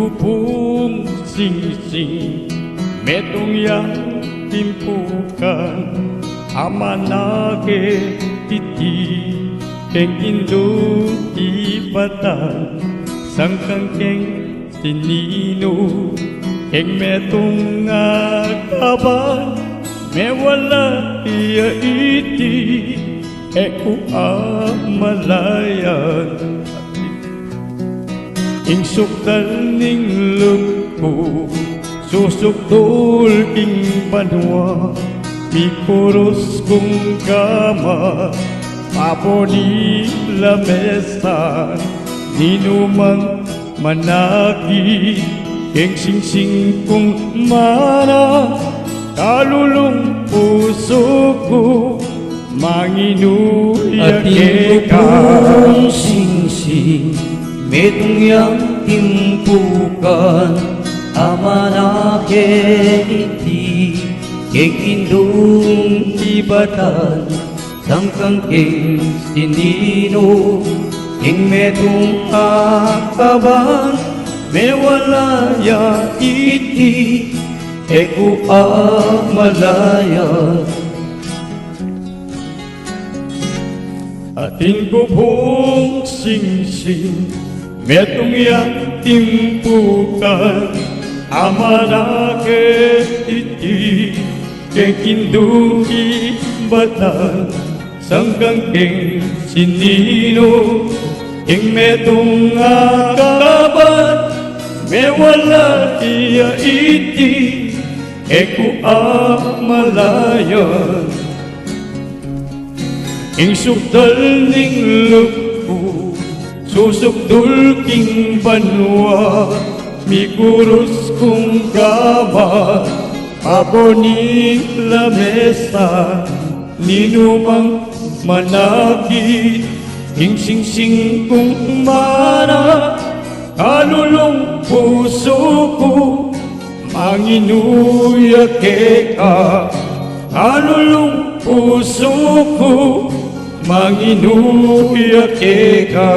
ko pong singsing, metong yang timpukan, amanake iti, keng indo ipatan, sangkang keng sinino, keng metong akaban, mewala iya iti, eku amalayan. Ing suktal ning lugpo, susuktul king banwa, mikuros kong kama, paponi lamesa, ninumang manaki, ing singsing kong mana, kalulong puso ko, manginuya ka. Ating singsing, metong yang timpukan, amanake iti, keng indong tibatan, sangkang keng sinino, keng metong akaban, mewalaya iti, eku amalaya. Ating ko pong singsing, metong yang timpukan, amanake iti, keng indong ibatan, sangkang keng sinino, keng metong akaban, mewala iya iti, eku amalayan. Ing suktal ning lugpo, susukdul king banwa, mikuros kong kama, paponi lamesa, ninumang manakit, ing singsing kong mana, kalulong puso ko, manginuya ka, kalulong puso ko, manginuya ka.